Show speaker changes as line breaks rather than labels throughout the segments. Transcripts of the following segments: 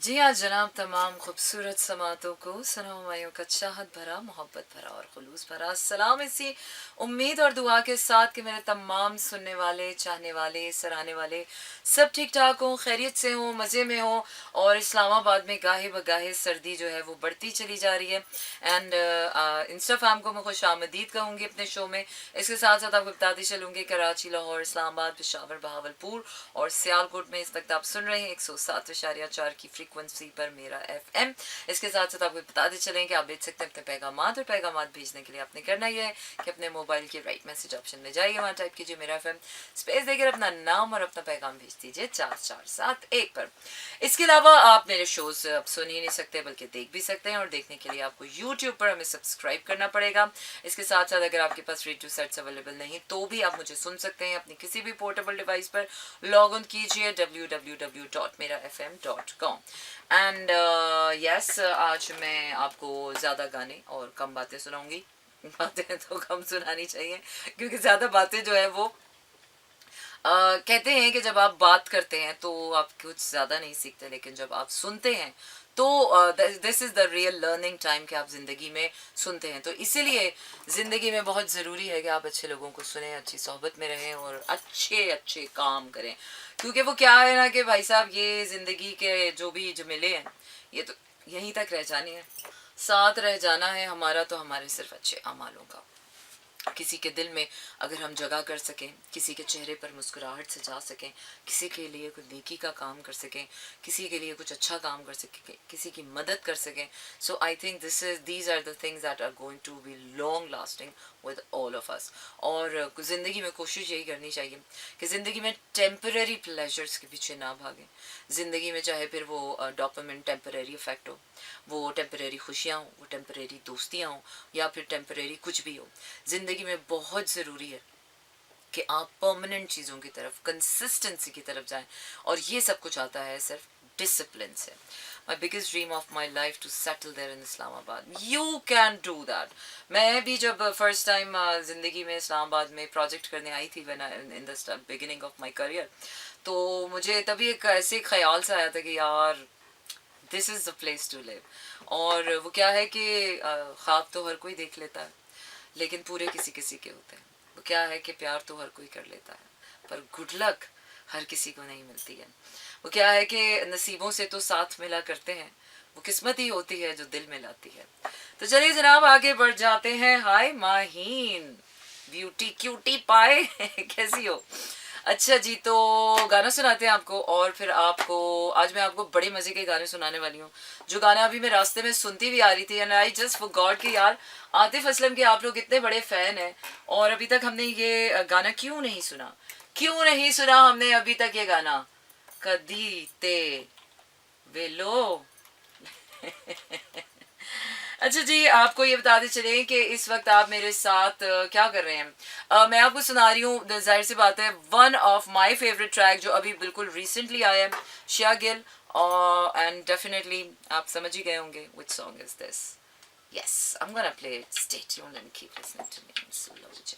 जी हाँ जनाब, तमाम खूबसूरत समातों को सनमाइयों का चाहत भरा, मोहब्बत भरा और खुलूस भरा सलाम, इसी उम्मीद और दुआ के साथ कि मेरे तमाम सुनने वाले, चाहने वाले, सराहने वाले सब ठीक ठाक हों, खैरियत से हों, मज़े में हों। और इस्लामाबाद में गाहे बगाहे सर्दी जो है वो बढ़ती चली जा रही है। एंड इंस्टा फैम को मैं खुश आमदीद कहूँगी अपने शो में। इसके साथ साथ आपको बताती चलूँगी कराची, लाहौर, इस्लामाबाद, पेशावर, बहावलपुर और सियालकोट में इस वक्त आप सुन रहे हैं 107.4 की फ्रीक्वेंसी पर मेरा FM। इसके साथ साथ आपको बताते चलें कि आप भेज सकते हैं अपने पैगामात, और पैगामात भेजने के लिए आपने करना यह है कि अपने मोबाइल के राइट मैसेज ऑप्शन में जाइए, वहाँ टाइप कीजिए मेरा FM, स्पेस देकर अपना नाम और अपना पैगाम भेज दीजिए 4471 पर। इसके अलावा आप मेरे शोज अब सुन ही नहीं सकते बल्कि देख भी सकते हैं, और देखने के लिए आपको यूट्यूब पर हमें सब्सक्राइब करना पड़ेगा। इसके साथ साथ अगर आपके पास रेडियो सेट्स अवेलेबल नहीं तो भी आप मुझे सुन सकते हैं अपनी किसी भी पोर्टेबल डिवाइस पर। लॉग ऑन कीजिए www.merafm.com। एंड यस, आज मैं आपको ज़्यादा गाने और कम बातें सुनाऊंगी। बातें तो कम सुनानी चाहिए, क्योंकि ज़्यादा बातें जो है वो कहते हैं कि जब आप बात करते हैं तो आप कुछ ज़्यादा नहीं सीखते, लेकिन जब आप सुनते हैं तो this is the real learning time कि आप ज़िंदगी में सुनते हैं। तो इसीलिए ज़िंदगी में बहुत ज़रूरी है कि आप अच्छे लोगों को सुने, अच्छी सोहबत में रहें और अच्छे अच्छे काम करें। क्योंकि वो क्या है ना कि भाई साहब, ये ज़िंदगी के जो भी जो मिले हैं ये तो यहीं तक रह जाने हैं, साथ रह जाना है हमारा तो हमारे सिर्फ अच्छे अमालों का। किसी के दिल में अगर हम जगह कर सकें, किसी के चेहरे पर मुस्कुराहट सजा सकें, किसी के लिए कुछ नेकी का काम कर सकें, किसी के लिए कुछ अच्छा काम कर सकें, किसी की मदद कर सकें, so I think these are the things that are going to be long lasting with all of us. और ज़िंदगी में कोशिश यही करनी चाहिए कि ज़िंदगी में टेम्पररी प्लेजर्स के पीछे ना भागें। ज़िंदगी में चाहे फिर वो डोपामिन टेम्पररी इफेक्ट हो, वो टेम्पररी खुशियाँ हों, वो टेम्पररी दोस्तियाँ हों, या फिर टेम्पररी कुछ भी हो, ज़िंदगी में बहुत ज़रूरी है कि आप परमानेंट चीज़ों की तरफ, कंसिस्टेंसी की तरफ जाएं। और ये सब कुछ आता है सिर्फ डिसिप्लिन से। My biggest dream of my life to settle there in Islamabad, you can do that. मैं भी जब फर्स्ट टाइम ज़िंदगी में इस्लामाबाद में प्रोजेक्ट करने आई थी when in the beginning of my career, तो मुझे तभी एक ऐसे ख्याल से आया था कि यार this is the place to live. और वो क्या है कि ख्वाब तो हर कोई देख लेता है, लेकिन पूरे किसी किसी के होते हैं। वो क्या है कि प्यार तो हर कोई कर लेता है, पर गुड लक हर किसी को नहीं मिलती है। वो क्या है कि नसीबों से तो साथ मिला करते हैं, वो किस्मत ही होती है जो दिल मिलाती है। तो चलिए जनाब, आगे बढ़ जाते हैं। हाय माहीन, ब्यूटी क्यूटी पाए कैसी हो? अच्छा जी, तो गाना सुनाते हैं आपको, और फिर आपको आज मैं आपको बड़े मज़े के गाने सुनाने वाली हूँ, जो गाना अभी मैं रास्ते में सुनती भी आ रही थी। एंड आई जस्ट फॉरगॉट कि यार आतिफ असलम के आप लोग इतने बड़े फ़ैन हैं, और अभी तक हमने ये गाना क्यों नहीं सुना, क्यों नहीं सुना हमने अभी तक ये गाना? कदी ते वेलो अच्छा जी, आपको ये बताते चले कि इस वक्त आप मेरे साथ क्या कर रहे हैं। मैं आपको सुना रही हूँ, जाहिर सी बात है, one of my favourite track जो अभी बिल्कुल रिसेंटली आया है, शिया गिल। एंड डेफिनेटली आप समझ ही गए होंगे which song is this. Yes, I am gonna play it, stay tuned and keep listening to me, slow jazz.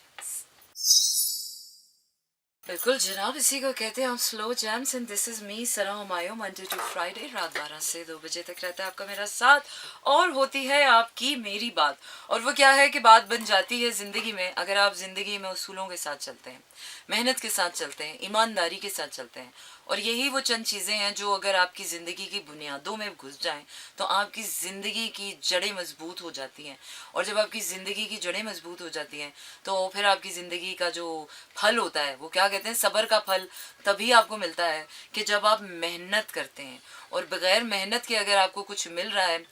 बिल्कुल जनाब, इसी को कहते हैं हम slow jams, and this is me Sana Humayun. Monday to Friday रात 12 से 2 बजे तक रहता है आपका मेरा साथ, और होती है आपकी मेरी बात। और वो क्या है कि बात बन जाती है ज़िंदगी में, अगर आप ज़िंदगी में उसूलों के साथ चलते हैं, मेहनत के साथ चलते हैं, ईमानदारी के साथ चलते हैं। और यही वो चंद चीज़ें हैं जो अगर आपकी ज़िंदगी की बुनियादों में घुस जाएं तो आपकी ज़िंदगी की जड़ें मजबूत हो जाती हैं। और जब आपकी ज़िंदगी की जड़ें मजबूत हो जाती हैं तो फिर आपकी ज़िंदगी का जो फल होता है, वो क्या कहते हैं, सब्र का फल तभी आपको मिलता है कि जब आप मेहनत करते हैं। और बग़ैर मेहनत के अगर आपको कुछ मिल रहा है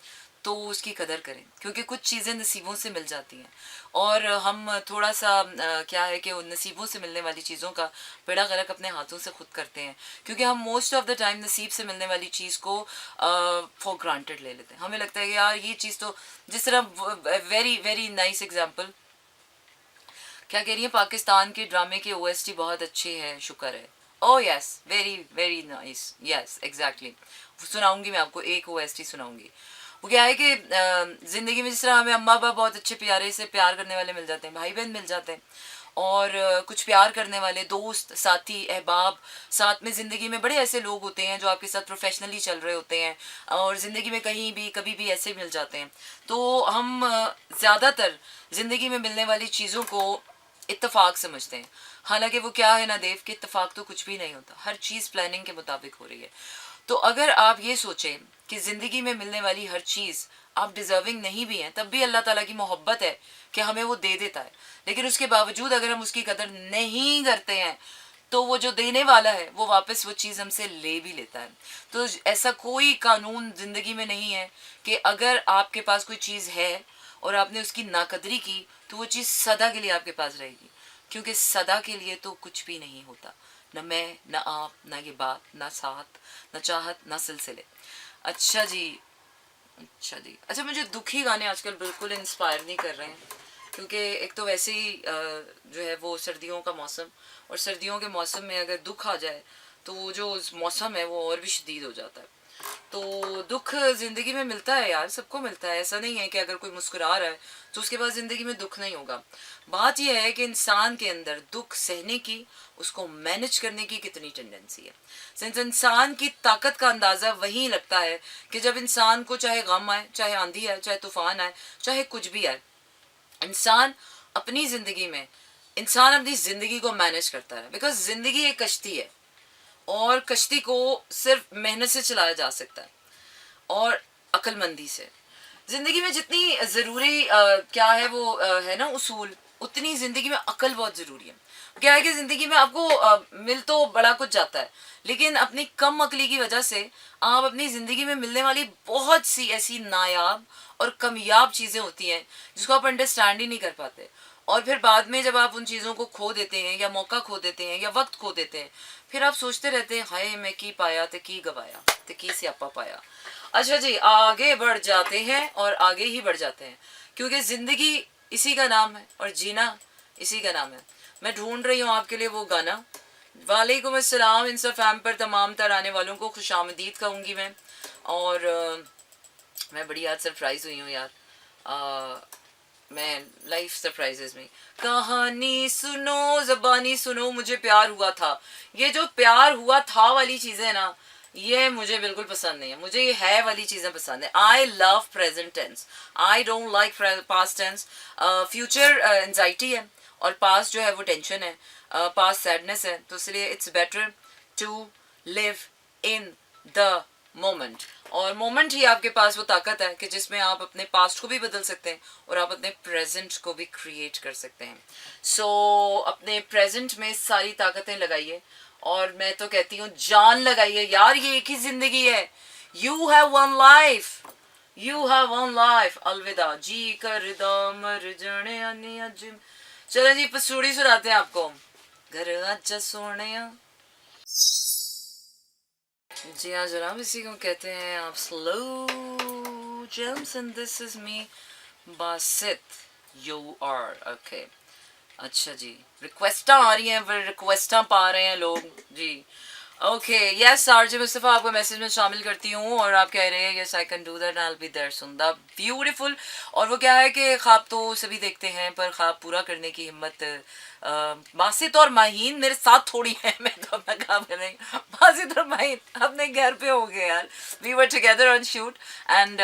तो उसकी कदर करें, क्योंकि कुछ चीज़ें नसीबों से मिल जाती हैं, और हम थोड़ा सा क्या है कि उन नसीबों से मिलने वाली चीज़ों का बेड़ा गर्क अपने हाथों से खुद करते हैं। क्योंकि हम मोस्ट ऑफ द टाइम नसीब से मिलने वाली चीज़ को फॉर ग्रांटेड ले लेते हैं। हमें लगता है कि यार ये चीज़ तो, जिस तरह वेरी वेरी नाइस एग्जाम्पल, क्या कह रही है, पाकिस्तान के ड्रामे के ओएसटी बहुत अच्छे हैं, शुक्र है। Oh yes, very very nice, yes exactly. सुनाऊंगी मैं आपको, एक ओएसटी सुनाऊंगी। वो क्या है कि ज़िंदगी में जिस तरह हमें अम्मा बाप बहुत अच्छे प्यारे से प्यार करने वाले मिल जाते हैं, भाई बहन मिल जाते हैं, और कुछ प्यार करने वाले दोस्त, साथी, अहबाब, साथ में ज़िंदगी में बड़े ऐसे लोग होते हैं जो आपके साथ प्रोफेशनली चल रहे होते हैं और ज़िंदगी में कहीं भी कभी भी ऐसे मिल जाते हैं। तो हम ज़्यादातर ज़िंदगी में मिलने वाली चीज़ों को इत्तेफाक समझते हैं। हालांकि वो क्या है ना देव, कि इत्तेफाक तो कुछ भी नहीं होता, हर चीज़ प्लानिंग के मुताबिक हो रही है। तो अगर आप ये सोचें कि ज़िंदगी में मिलने वाली हर चीज़ आप डिज़र्विंग नहीं भी हैं, तब भी अल्लाह ताला की मोहब्बत है कि हमें वो दे देता है, लेकिन उसके बावजूद अगर हम उसकी कदर नहीं करते हैं तो वो जो देने वाला है वो वापस वो चीज़ हमसे ले भी लेता है। तो ऐसा कोई कानून ज़िंदगी में नहीं है कि अगर आपके पास कोई चीज़ है और आपने उसकी नाकदरी की तो वो चीज़ सदा के लिए आपके पास रहेगी, क्योंकि सदा के लिए तो कुछ भी नहीं होता, न मैं, न आप, न ये बात, न साथ, न चाहत, न सिलसिले। अच्छा जी, अच्छा जी। अच्छा, मुझे दुखी गाने आजकल बिल्कुल इंस्पायर नहीं कर रहे हैं, क्योंकि एक तो वैसे ही जो है वो सर्दियों का मौसम, और सर्दियों के मौसम में अगर दुख आ जाए तो वो जो मौसम है वो और भी शदीद हो जाता है। तो दुख ज़िंदगी में मिलता है यार, सबको मिलता है। ऐसा नहीं है कि अगर कोई मुस्कुरा रहा है तो उसके पास ज़िंदगी में दुख नहीं होगा। बात यह है कि इंसान के अंदर दुख सहने की, उसको मैनेज करने की कितनी टेंडेंसी है। सिंस इंसान की ताकत का अंदाज़ा वहीं लगता है कि जब इंसान को चाहे गम आए, चाहे आंधी आए, चाहे तूफान आए, चाहे कुछ भी आए, इंसान अपनी ज़िंदगी में इंसान अपनी ज़िंदगी को मैनेज करता है। बिकॉज ज़िंदगी एक कश्ती है और कश्ती को सिर्फ मेहनत से चलाया जा सकता है और अक्लमंदी से। ज़िंदगी में जितनी ज़रूरी क्या है वो है ना उसूल, उतनी ज़िंदगी में अकल बहुत ज़रूरी है। क्या है कि ज़िंदगी में आपको मिल तो बड़ा कुछ जाता है, लेकिन अपनी कम अकली की वजह से आप अपनी ज़िंदगी में मिलने वाली बहुत सी ऐसी नायाब और कामयाब चीज़ें होती हैं जिसको आप अंडरस्टैंड ही नहीं कर पाते, और फिर बाद में जब आप उन चीज़ों को खो देते हैं या मौका खो देते हैं या वक्त खो देते हैं, फिर आप सोचते रहते हैं हाय मैं की पाया तो की गवाया तो की स्यापा पाया। अच्छा जी, आगे बढ़ जाते हैं और आगे ही बढ़ जाते हैं, क्योंकि ज़िंदगी इसी का नाम है और जीना इसी का नाम है। मैं ढूंढ रही हूँ आपके लिए वो गाना। वालेकुम अस्सलाम इंसा फैम पर तमाम तराने वालों को खुशामदीद कहूँगी मैं। और मैं बड़ी आज सरप्राइज हुई हूँ यार। मैं लाइफ सरप्राइजेस में कहानी सुनो, जबानी सुनो, मुझे प्यार हुआ था। ये जो प्यार हुआ था वाली चीज़ें ना, ये मुझे बिल्कुल पसंद नहीं है। मुझे ये है वाली चीज़ें पसंद है। I love present tense, I don't like past tense. Future anxiety है और पास्ट जो है वो टेंशन है, पास्ट सैडनेस है। तो इसलिए it's better to live in the moment, और मोमेंट ही आपके पास वो ताकत है कि जिसमें आप अपने पास्ट को भी बदल सकते हैं और आप अपने प्रेजेंट को भी क्रिएट कर सकते हैं। सो अपने प्रेजेंट में सारी ताकतें लगाइए, और मैं तो कहती हूँ जान लगाइए यार, ये एक ही जिंदगी है। You have one life, you have one life. अलविदा जी कर मर जाने आने अज। चलो जी, पसूड़ी सुनाते हैं आपको। घर अच्छा सोने। जी हाँ जनाब, इसी को कहते हैं आप slow jams, and this is me Basit. You are okay. अच्छा जी, रिक्वेस्टा आ रही हैं, फिर रिक्वेस्टा पा रहे हैं लोग जी। ओके यस आरजे मुस्तफ़ा, आपको मैसेज में शामिल करती हूँ और आप कह रहे हैं yes I can do that, I will be there soon. The beautiful. और वो क्या है कि ख्वाब तो सभी देखते हैं पर ख्वाब पूरा करने की हिम्मत बासित और माहीन मेरे साथ थोड़ी है। मैं तो अपना काम करेंगे, बासित और माहीन अपने घर पे हो गए यार। We were together on shoot and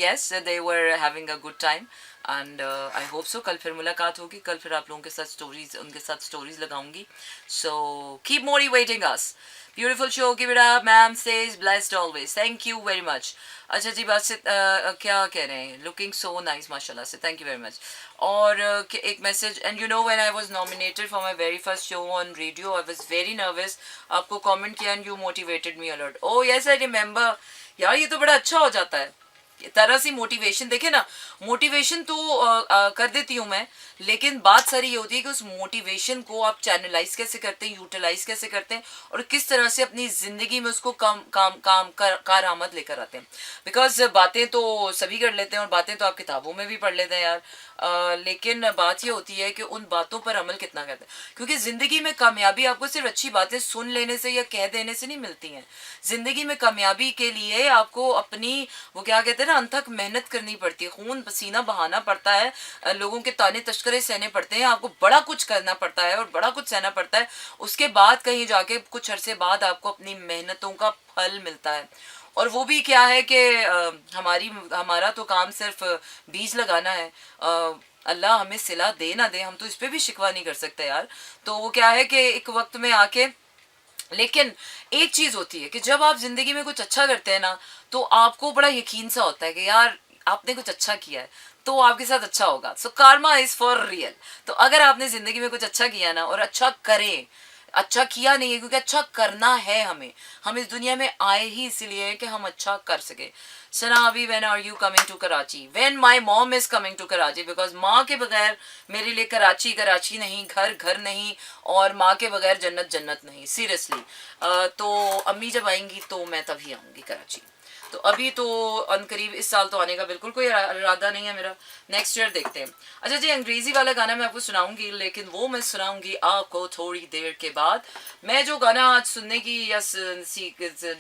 yes they were having a good time and I hope so कल फिर मुलाकात होगी। कल फिर आप लोगों के साथ स्टोरीज, उनके साथ स्टोरीज लगाऊंगी। So keep motivating us. Beautiful show, keep it up ma'am, stage blessed always, thank you very much. अच्छा जी, बस क्या कह रहे हैं, लुकिंग सो नाइस माशाल्लाह से, थैंक यू वेरी मच। और एक message, and you know when I was nominated for my very first show on radio I was very nervous. आपको कमेंट किया and you motivated me a lot. Oh yes I remember यार, ये तो बड़ा अच्छा हो जाता है तरह सी मोटिवेशन। देखे ना, मोटिवेशन तो कर देती हूँ मैं, लेकिन बात सारी ये होती है कि उस मोटिवेशन को आप चैनलाइज कैसे करते हैं, यूटिलाइज कैसे करते हैं, और किस तरह से अपनी ज़िंदगी में उसको कारआमद लेकर आते हैं। बिकॉज बातें तो सभी कर लेते हैं और बातें तो आप किताबों में भी पढ़ लेते हैं यार, लेकिन बात ये होती है कि उन बातों पर अमल कितना करते हैं। क्योंकि ज़िंदगी में कामयाबी आपको सिर्फ अच्छी बातें सुन लेने से या कह देने से नहीं मिलती हैं। ज़िंदगी में कामयाबी के लिए आपको अपनी, वो क्या कहते हैं ना अनथक मेहनत करनी पड़ती है, खून पसीना बहाना पड़ता है, लोगों के ताने तशकरे सहने पड़ते हैं, आपको बड़ा कुछ करना पड़ता है और बड़ा कुछ सहना पड़ता है। उसके बाद कहीं जाके कुछ अरसे बाद आपको अपनी मेहनतों का फल मिलता है। और वो भी क्या है कि हमारा तो काम सिर्फ बीज लगाना है। अल्लाह हमें सिला दे ना दे, हम तो इस पे भी शिकवा नहीं कर सकते यार। तो वो क्या है कि एक वक्त में आके, लेकिन एक चीज होती है कि जब आप जिंदगी में कुछ अच्छा करते हैं ना, तो आपको बड़ा यकीन सा होता है कि यार आपने कुछ अच्छा किया है तो आपके साथ अच्छा होगा। सो कार्मा इज फॉर रियल। तो अगर आपने जिंदगी में कुछ अच्छा किया ना, और अच्छा करें, अच्छा किया नहीं है क्योंकि अच्छा करना है हमें, हम इस दुनिया में आए ही इसलिए है कि हम अच्छा कर सके। सना अभी when are you coming to Karachi? When my mom is coming to Karachi, because माँ के बगैर मेरे लिए कराची कराची नहीं, घर घर नहीं, और माँ के बगैर जन्नत जन्नत नहीं, सीरियसली। तो अम्मी जब आएंगी तो मैं तभी आऊँगी कराची। तो अभी तो अनकरीब इस साल तो आने का बिल्कुल कोई इरादा नहीं है मेरा, नेक्स्ट ईयर देखते हैं। अच्छा जी, अंग्रेजी वाला गाना मैं आपको सुनाऊंगी, लेकिन वो मैं सुनाऊंगी आपको थोड़ी देर के बाद। मैं जो गाना आज सुनने की या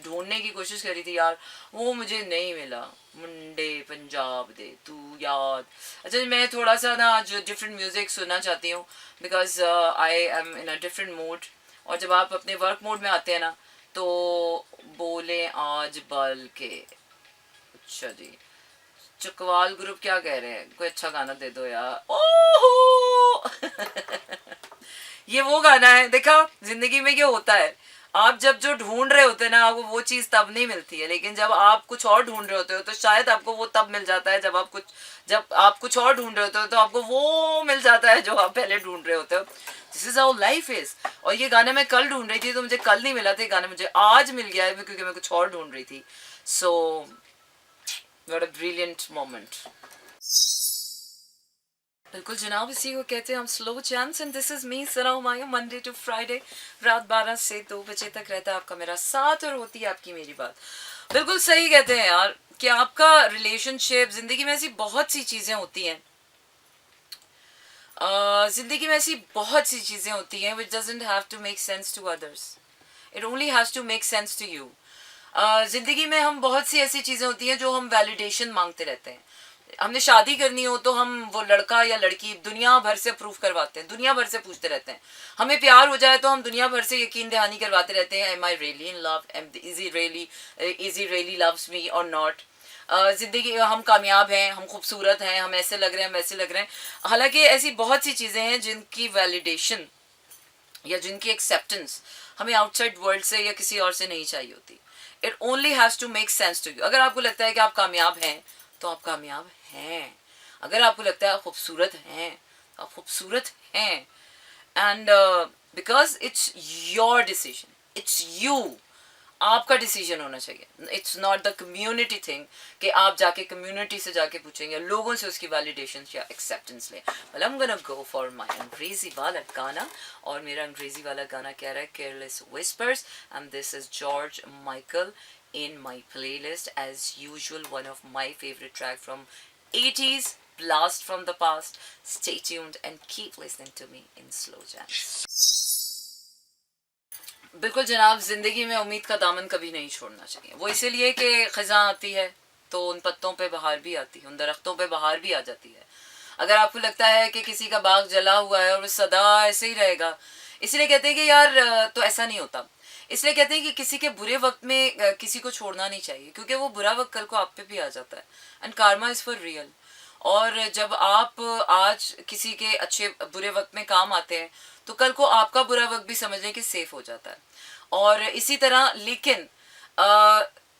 ढूंढने की कोशिश करी थी यार, वो मुझे नहीं मिला। मुंडे पंजाब दे तू याद। अच्छा जी, मैं थोड़ा सा ना आज डिफरेंट म्यूजिक सुनना चाहती हूँ, because I am in a different mood. और जब आप अपने वर्क मोड में आते हैं ना, तो बोले आज बल के। अच्छा जी, चकवाल ग्रुप क्या कह रहे हैं, कोई अच्छा गाना दे दो यार। ओहो ये वो गाना है, देखा जिंदगी में क्या होता है, आप जब जो ढूंढ रहे होते हैं ना, आपको वो चीज तब नहीं मिलती है, लेकिन जब आप कुछ और ढूंढ रहे होते हो तो शायद आपको वो तब मिल जाता है। जब आप कुछ और ढूंढ रहे होते हो तो आपको वो मिल जाता है जो आप पहले ढूंढ रहे होते हो। This is how life is. और ये गाना मैं कल ढूंढ रही थी तो मुझे कल नहीं मिला था, ये गाना मुझे आज मिल गया है क्योंकि मैं कुछ और ढूंढ रही थी। So what a brilliant moment. बिल्कुल जनाब, इसी को कहते हैं हम slow chance. And this is me Sana Humayun, Monday to Friday रात 12 से 2 बजे तक रहता है आपका मेरा साथ, और होती है आपकी मेरी बात। बिल्कुल सही कहते हैं यार कि आपका रिलेशनशिप, जिंदगी में ऐसी बहुत सी चीजें होती हैं, जिंदगी में ऐसी बहुत सी चीजें होती हैं which doesn't have to make sense to others, it only has to make sense to you. जिंदगी में हम बहुत सी ऐसी चीजें होती हैं जो हम वैलिडेशन मांगते रहते हैं। हमने शादी करनी हो तो हम वो लड़का या लड़की दुनिया भर से प्रूफ करवाते हैं, दुनिया भर से पूछते रहते हैं। हमें प्यार हो जाए तो हम दुनिया भर से यकीन दहानी करवाते रहते हैं, am I really in love, is he really loves me और नॉट। जिंदगी हम कामयाब हैं, हम खूबसूरत हैं, हम ऐसे लग रहे हैं, हम वैसे लग रहे हैं। हालांकि ऐसी बहुत सी चीज़ें हैं जिनकी वैलिडेशन या जिनकी एक्सेप्टेंस हमें आउटसाइड वर्ल्ड से या किसी और से नहीं चाहिए होती। It only has to make sense to you. अगर आपको लगता है कि आप कामयाब हैं तो आप कामयाब हैं, अगर आपको लगता है आप खूबसूरत हैं तो आप खूबसूरत हैं। And because it's your decision, it's you, आपका डिसीजन होना चाहिए। It's not the community thing कि आप जाके कम्युनिटी से जाके पूछेंगे, लोगों से उसकी वैलिडेशन या एक्सेप्टेंस लें। Well I am gonna go for my अंग्रेजी वाला गाना, और मेरा अंग्रेजी वाला गाना कह रहा है careless whispers, and this is George Michael in my playlist as usual, one of my favorite track from 80s, blast from the past. Stay tuned and keep listening to me in slow jams. बिल्कुल जनाब, जिंदगी में उम्मीद का दामन कभी नहीं छोड़ना चाहिए। वो इसीलिए कि खज़ां आती है तो उन पत्तों पे बहार भी आती है, उन दरख्तों पे बहार भी आ जाती है। अगर आपको लगता है कि किसी का बाग जला हुआ है और वो सदा ऐसे ही रहेगा, इसलिए कहते हैं कि यार तो ऐसा नहीं होता। इसलिए कहते हैं कि किसी के बुरे वक्त में किसी को छोड़ना नहीं चाहिए, क्योंकि वो बुरा वक्त कल को आप पे भी आ जाता है। And Karma is for real. और जब आप आज किसी के अच्छे बुरे वक्त में काम आते हैं तो कल को आपका बुरा वक्त भी समझने कि सेफ हो जाता है। और इसी तरह, लेकिन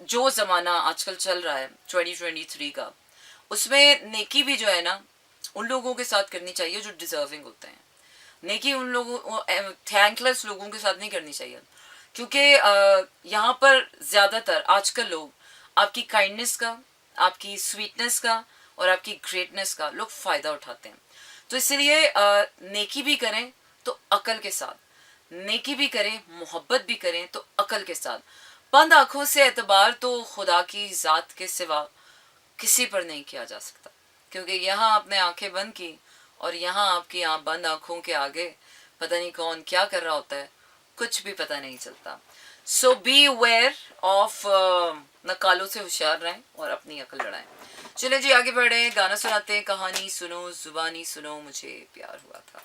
जो ज़माना आजकल चल रहा है 2023 का, उसमें नेकी भी जो है ना उन लोगों के साथ करनी चाहिए जो डिजर्विंग होते हैं। नेकी उन लोगों, थैंकलेस लोगों के साथ नहीं करनी चाहिए, क्योंकि यहाँ पर ज़्यादातर आजकल लोग आपकी काइंडनेस का, आपकी स्वीटनेस का और आपकी ग्रेटनेस का लोग फ़ायदा उठाते हैं। तो इसलिए नेकी भी करें तो अकल के साथ, नेकी भी करें, मोहब्बत भी करें तो अकल के साथ। बंद आँखों से एतबार तो खुदा की ज़ात के सिवा किसी पर नहीं किया जा सकता, क्योंकि यहाँ आपने आंखें बंद की और यहाँ आपकी बंद आँखों के आगे पता नहीं कौन क्या कर रहा होता है, कुछ भी पता नहीं चलता। सो बी अवेयर ऑफ नकालों से होशियार रहें और अपनी अकल लड़ाएं। चले जी आगे बढ़े, गाना सुनाते हैं। कहानी सुनो जुबानी सुनो, मुझे प्यार हुआ था।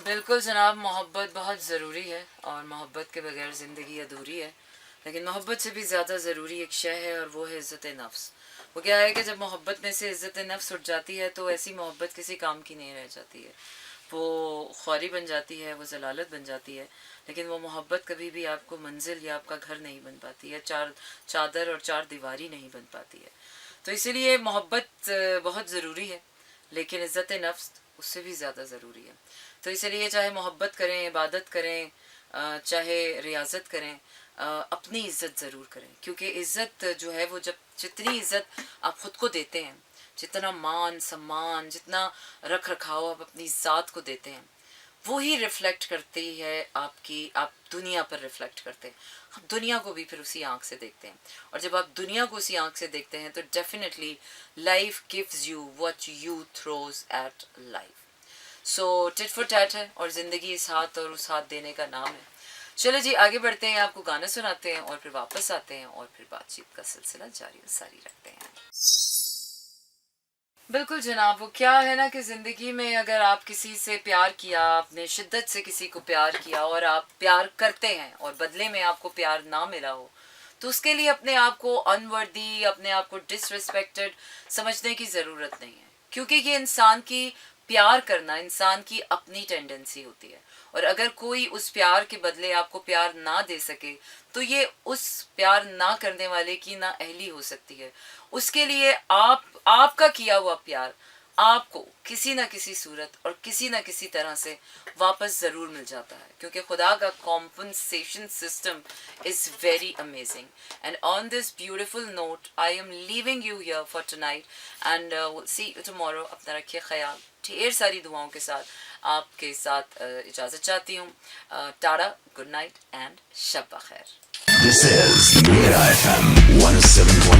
बिल्कुल जनाब, मोहब्बत बहुत ज़रूरी है और मोहब्बत के बगैर ज़िंदगी अधूरी है। लेकिन मोहब्बत से भी ज़्यादा ज़रूरी एक शय है और वो है इज़्ज़त नफ्स। वो क्या है कि जब मोहब्बत में से इज़्ज़त नफ्स उठ जाती है तो ऐसी मोहब्बत किसी काम की नहीं रह जाती है। वो ख्वारी बन जाती है, वो जलालत बन जाती है। लेकिन वो मोहब्बत कभी भी आपको मंजिल या आपका घर नहीं बन पाती है, चार चादर और चार दीवारी नहीं बन पाती है। तो इसीलिए मोहब्बत बहुत ज़रूरी है, लेकिन इज़्ज़त नफ्स उससे भी ज़्यादा ज़रूरी है। तो इसलिए चाहे मोहब्बत करें, इबादत करें, चाहे रियाजत करें, अपनी इज़्ज़त ज़रूर करें। क्योंकि इज़्ज़त जो है वो जब जितनी इज़्ज़त आप ख़ुद को देते हैं, जितना मान सम्मान, जितना रख रखाव आप अपनी ज़ात को देते हैं, वो ही रिफ़्लेक्ट करती है आपकी, आप दुनिया पर रिफ़्लेक्ट करते हैं। आप दुनिया को भी फिर उसी आँख से देखते हैं और जब आप दुनिया को उसी आँख से देखते हैं तो definitely life gives you what you throws at life. So tit for tat है और ज़िंदगी इस हाथ और उस हाथ देने का नाम है। चलो जी आगे बढ़ते हैं, आपको गाना सुनाते हैं और फिर वापस आते हैं और फिर बातचीत का सिलसिला जारी और सारी रखते हैं। बिल्कुल जनाब, वो क्या है ना कि ज़िंदगी में अगर आप किसी से प्यार किया, आपने शिद्दत से किसी को प्यार किया और आप प्यार करते हैं और बदले में आपको प्यार ना मिला हो, तो उसके लिए अपने आप को अनवर्दी, अपने आप को डिसरिस्पेक्टेड समझने की ज़रूरत नहीं है। क्योंकि ये इंसान की प्यार करना इंसान की अपनी टेंडेंसी होती है और अगर कोई उस प्यार के बदले आपको प्यार ना दे सके तो ये उस प्यार ना करने वाले की ना अहली हो सकती है। उसके लिए आपका किया हुआ प्यार आपको किसी ना किसी सूरत और किसी ना किसी तरह से वापस ज़रूर मिल जाता है, क्योंकि खुदा का compensation system is very amazing. And on this beautiful note I am leaving you here for tonight and see you tomorrow. अपना रखिए ख्याल, ढेर सारी दुआओं के साथ आपके साथ इजाज़त चाहती हूँ। टाटा, गुड नाइट एंड शब बखैर।
This is Mira FM 107.9